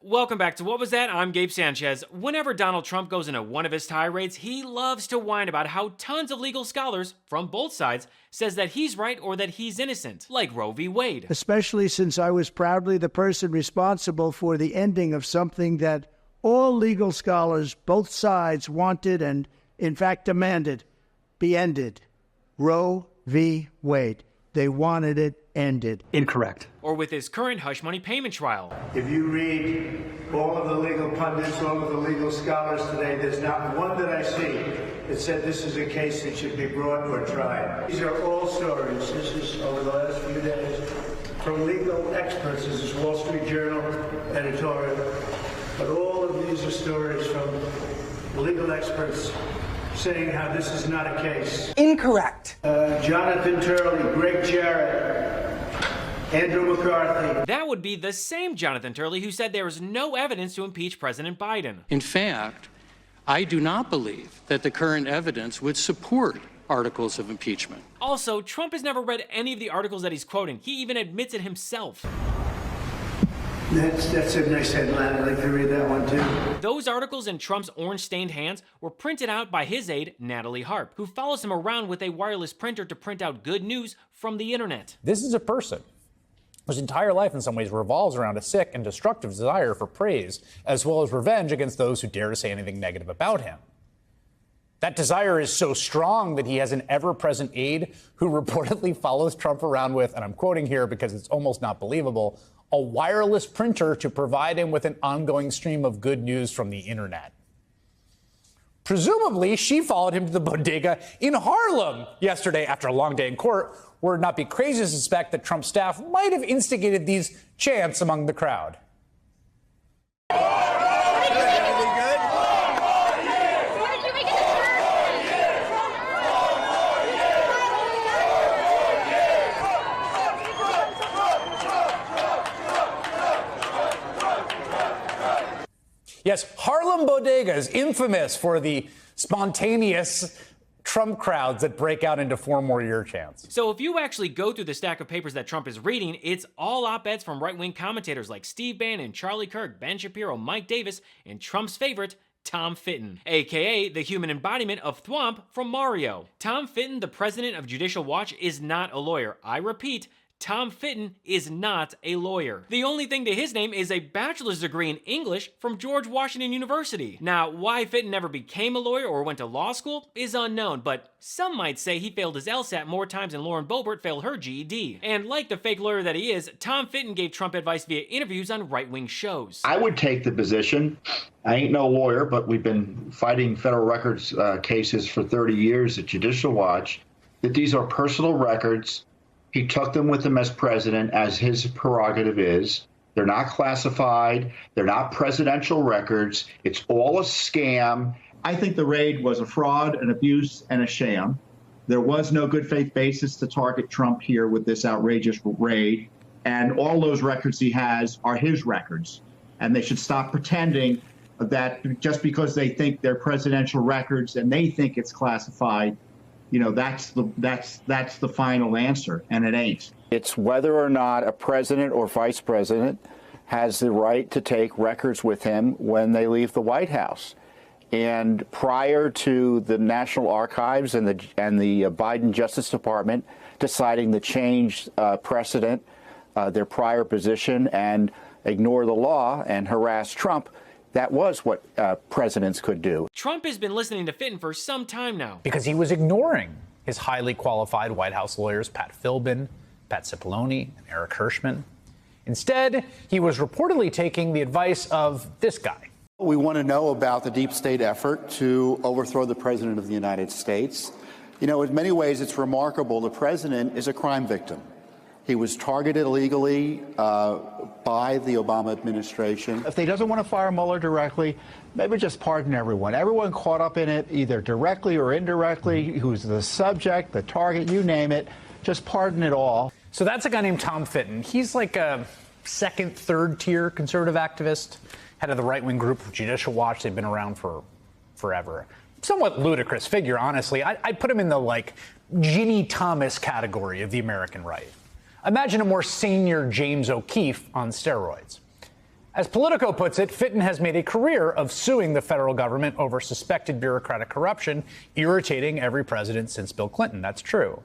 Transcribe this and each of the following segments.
Welcome back to What Was That? I'm Gabe Sanchez. Whenever Donald Trump goes into one of his tirades, he loves to whine about how tons of legal scholars, from both sides, says that he's right or that he's innocent, like Roe v. Wade. Especially since I was proudly the person responsible for the ending of something that all legal scholars, both sides, wanted and, in fact, demanded be ended. Roe v. Wade. They wanted it ended. Incorrect. Or with his current hush money payment trial. If you read all of the legal pundits, all of the legal scholars today, there's not one that I see that said this is a case that should be brought or tried. These are all stories. This is over the last few days from legal experts. This is Wall Street Journal editorial. But all of these are stories from legal experts saying how this is not a case. Incorrect. Jonathan Turley, Greg Jarrett, Andrew McCarthy. That would be the same Jonathan Turley who said there is no evidence to impeach President Biden. In fact, I do not believe that the current evidence would support articles of impeachment. Also, Trump has never read any of the articles that he's quoting. He even admits it himself. That's a nice headline. I'd like to read that one too. Those articles in Trump's orange-stained hands were printed out by his aide, Natalie Harp, who follows him around with a wireless printer to print out good news from the internet. This is a person whose entire life in some ways revolves around a sick and destructive desire for praise, as well as revenge against those who dare to say anything negative about him. That desire is so strong that he has an ever-present aide who reportedly follows Trump around with, and I'm quoting here because it's almost not believable, a wireless printer to provide him with an ongoing stream of good news from the internet. Presumably, she followed him to the bodega in Harlem yesterday after a long day in court, where it'd not be crazy to suspect that Trump's staff might have instigated these chants among the crowd. Yes, Harlem Bodega is infamous for the spontaneous Trump crowds that break out into 4 more year chants. So if you actually go through the stack of papers that Trump is reading, it's all op-eds from right-wing commentators like Steve Bannon, Charlie Kirk, Ben Shapiro, Mike Davis, and Trump's favorite, Tom Fitton, aka the human embodiment of Thwomp from Mario. Tom Fitton, the president of Judicial Watch, is not a lawyer. I repeat, Tom Fitton is not a lawyer. The only thing to his name is a bachelor's degree in English from George Washington University. Now, why Fitton never became a lawyer or went to law school is unknown, but some might say he failed his LSAT more times than Lauren Boebert failed her GED. And like the fake lawyer that he is, Tom Fitton gave Trump advice via interviews on right-wing shows. I would take the position, I ain't no lawyer, but we've been fighting federal records cases for 30 years at Judicial Watch, that these are personal records. He took them with him as president, as his prerogative is. They're not classified. They're not presidential records. It's all a scam. I think the raid was a fraud, an abuse, and a sham. There was no good faith basis to target Trump here with this outrageous raid. And all those records he has are his records. And they should stop pretending that just because they think they're presidential records and they think it's classified, you know, that's the final answer, and it ain't. It's whether or not a president or vice president has the right to take records with him when they leave the White House. And prior to the National Archives and the Biden Justice Department deciding to change precedent, their prior position, and ignore the law and harass Trump, that was what presidents could do. Trump has been listening to Fitton for some time now. Because he was ignoring his highly qualified White House lawyers, Pat Philbin, Pat Cipollone, and Eric Hirschman. Instead, he was reportedly taking the advice of this guy. We want to know about the deep state effort to overthrow the president of the United States. You know, in many ways, it's remarkable. The president is a crime victim. He was targeted illegally by the Obama administration. If he doesn't want to fire Mueller directly, maybe just pardon everyone. Everyone caught up in it, either directly or indirectly, who's the subject, the target, you name it, just pardon it all. So that's a guy named Tom Fitton. He's like a second, third tier conservative activist, head of the right-wing group Judicial Watch. They've been around for forever. Somewhat ludicrous figure, honestly. I'd put him in the, like, Ginny Thomas category of the American right. Imagine a more senior James O'Keefe on steroids. As Politico puts it, Fitton has made a career of suing the federal government over suspected bureaucratic corruption, irritating every president since Bill Clinton. That's true.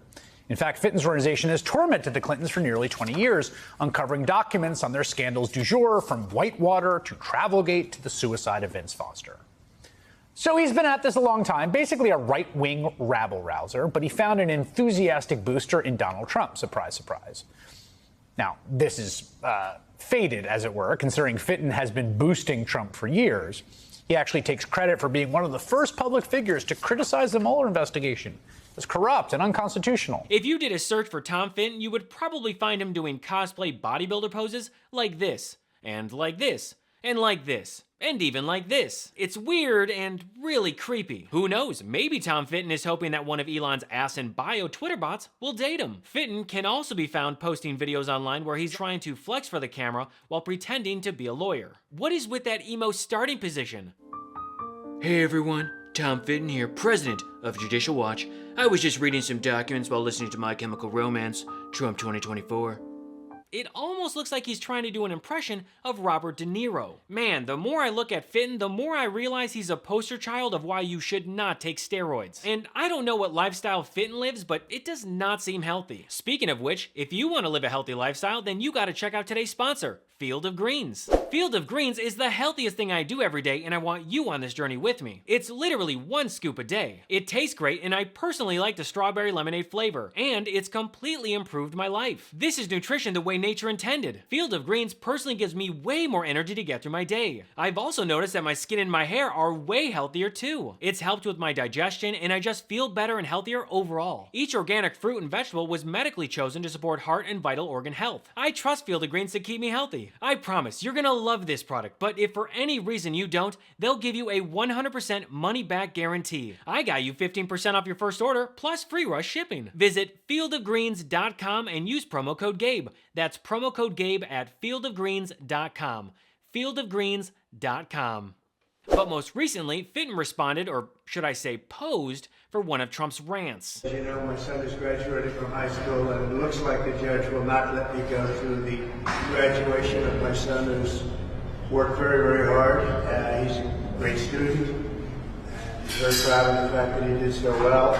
In fact, Fitton's organization has tormented the Clintons for nearly 20 years, uncovering documents on their scandals du jour, from Whitewater to Travelgate to the suicide of Vince Foster. So he's been at this a long time, basically a right-wing rabble-rouser, but he found an enthusiastic booster in Donald Trump. Surprise, surprise. Now, this is faded, as it were, considering Fitton has been boosting Trump for years. He actually takes credit for being one of the first public figures to criticize the Mueller investigation as corrupt and unconstitutional. If you did a search for Tom Fitton, you would probably find him doing cosplay bodybuilder poses like this, and like this, and like this, and even like this. It's weird and really creepy. Who knows, maybe Tom Fitton is hoping that one of Elon's ass and bio Twitter bots will date him. Fitton can also be found posting videos online where he's trying to flex for the camera while pretending to be a lawyer. What is with that emo starting position? Hey everyone, Tom Fitton here, president of Judicial Watch. I was just reading some documents while listening to My Chemical Romance, Trump 2024. It almost looks like he's trying to do an impression of Robert De Niro. Man, the more I look at Fitton, the more I realize he's a poster child of why you should not take steroids. And I don't know what lifestyle Fitton lives, but it does not seem healthy. Speaking of which, if you want to live a healthy lifestyle, then you gotta check out today's sponsor, Field of Greens. Field of Greens is the healthiest thing I do every day, and I want you on this journey with me. It's literally 1 scoop a day. It tastes great, and I personally like the strawberry lemonade flavor, and it's completely improved my life. This is nutrition the way nature intended. Field of Greens personally gives me way more energy to get through my day. I've also noticed that my skin and my hair are way healthier too. It's helped with my digestion, and I just feel better and healthier overall. Each organic fruit and vegetable was medically chosen to support heart and vital organ health. I trust Field of Greens to keep me healthy. I promise you're gonna love this product, but if for any reason you don't, they'll give you a 100% money-back guarantee. I got you 15% off your first order, plus free rush shipping. Visit fieldofgreens.com and use promo code GABE. That's promo code GABE at fieldofgreens.com. fieldofgreens.com. But most recently, Fitton responded, or should I say posed, for one of Trump's rants. As you know, my son is graduating from high school, and it looks like the judge will not let me go to the graduation of my son, who's worked very, very hard. He's a great student. I'm very proud of the fact that he did so well.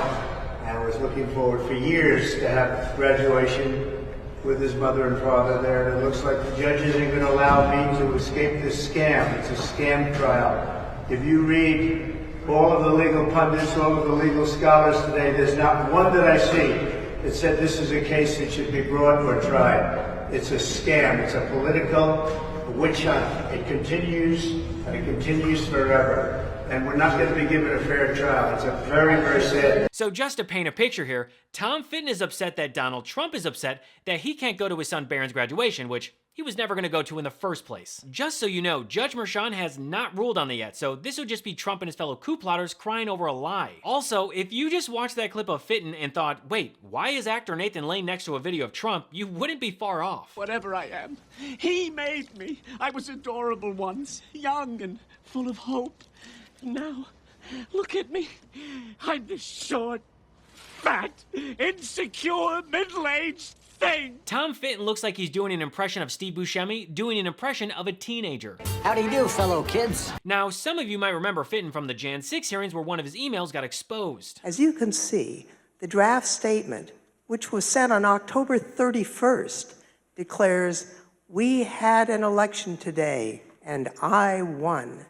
And I was looking forward for years to have graduation with his mother and father there. And it looks like the judge isn't going to allow me to escape this scam. It's a scam trial. If you read all of the legal pundits, all of the legal scholars today, there's not one that I see that said this is a case that should be brought or tried. It's a scam. It's a political witch hunt. It continues, and it continues forever. And we're not going to be given a fair trial. It's a very, very sad. So just to paint a picture here, Tom Fitton is upset that Donald Trump is upset that he can't go to his son Barron's graduation, which he was never going to go to in the first place. Just so you know, Judge Merchan has not ruled on it yet, so this would just be Trump and his fellow coup plotters crying over a lie. Also, if you just watched that clip of Fitton and thought, wait, why is actor Nathan Lane next to a video of Trump, you wouldn't be far off. Whatever I am, he made me. I was adorable once, young and full of hope. And now, look at me. I'm this short, fat, insecure, middle-aged thing. Tom Fitton looks like he's doing an impression of Steve Buscemi, doing an impression of a teenager. How do you do, fellow kids? Now, some of you might remember Fitton from the Jan 6 hearings where one of his emails got exposed. As you can see, the draft statement, which was sent on October 31st, declares, "We had an election today, and I won."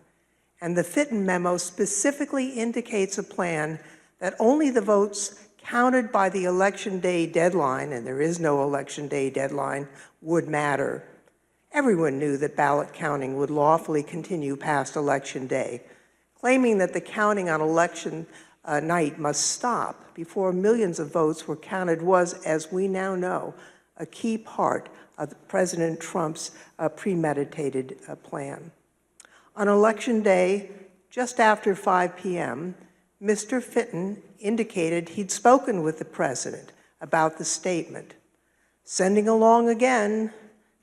And the Fitton memo specifically indicates a plan that only the votes counted by the election day deadline, and there is no election day deadline, would matter. Everyone knew that ballot counting would lawfully continue past election day. Claiming that the counting on election night must stop before millions of votes were counted was, as we now know, a key part of President Trump's premeditated plan. On election day, just after 5 p.m., Mr. Fitton indicated he'd spoken with the president about the statement. Sending along again,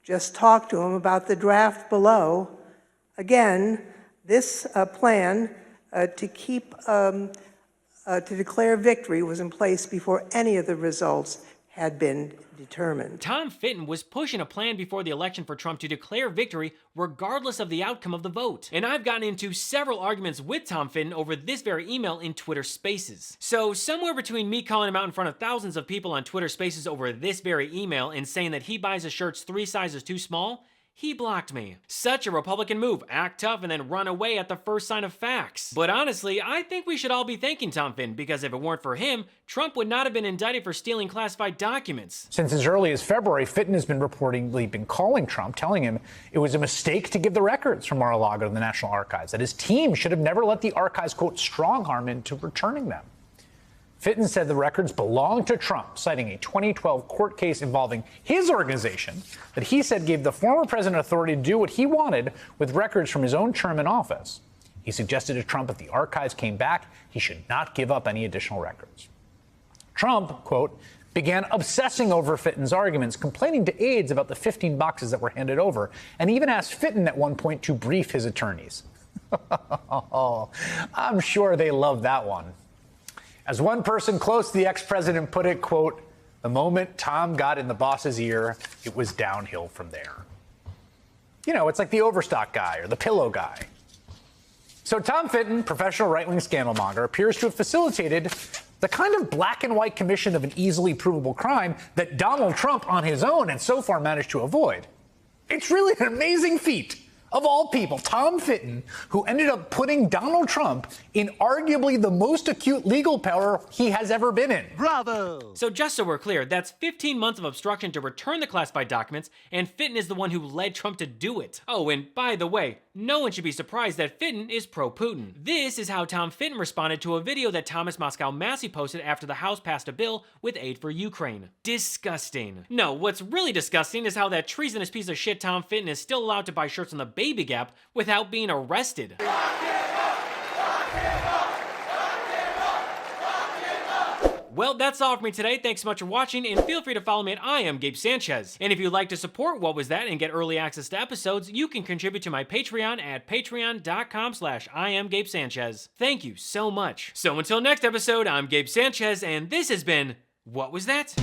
just talked to him about the draft below. Again, this plan to declare victory was in place before any of the results had been determined. Tom Fitton was pushing a plan before the election for Trump to declare victory regardless of the outcome of the vote. And I've gotten into several arguments with Tom Fitton over this very email in Twitter Spaces. So somewhere between me calling him out in front of thousands of people on Twitter Spaces over this very email and saying that he buys his shirts 3 sizes too small, he blocked me. Such a Republican move, act tough and then run away at the first sign of facts. But honestly, I think we should all be thanking Tom Fitton, because if it weren't for him, Trump would not have been indicted for stealing classified documents. Since as early as February, Fitton has been reportedly calling Trump, telling him it was a mistake to give the records from Mar-a-Lago to the National Archives, that his team should have never let the archives, quote, strong-arm into returning them. Fitton said the records belonged to Trump, citing a 2012 court case involving his organization that he said gave the former president authority to do what he wanted with records from his own term in office. He suggested to Trump if the archives came back, he should not give up any additional records. Trump, quote, began obsessing over Fitton's arguments, complaining to aides about the 15 boxes that were handed over, and even asked Fitton at one point to brief his attorneys. I'm sure they loved that one. As one person close to the ex-president put it, quote, the moment Tom got in the boss's ear, it was downhill from there. You know, it's like the Overstock guy or the pillow guy. So Tom Fitton, professional right-wing scandalmonger, appears to have facilitated the kind of black and white commission of an easily provable crime that Donald Trump on his own and so far managed to avoid. It's really an amazing feat. Of all people, Tom Fitton, who ended up putting Donald Trump in arguably the most acute legal power he has ever been in. Bravo! So just so we're clear, that's 15 months of obstruction to return the classified documents, and Fitton is the one who led Trump to do it. Oh, and by the way, no one should be surprised that Fitton is pro-Putin. This is how Tom Fitton responded to a video that Thomas Moscow Massey posted after the House passed a bill with aid for Ukraine. Disgusting. No, what's really disgusting is how that treasonous piece of shit Tom Fitton is still allowed to buy shirts on the Baby Gap without being arrested. Well, that's all for me today. Thanks so much for watching, and feel free to follow me at I Am Gabe Sanchez. And if you'd like to support What Was That and get early access to episodes, you can contribute to my Patreon at patreon.com/IamGabeSanchez. Thank you so much. So until next episode, I'm Gabe Sanchez, and this has been What Was That?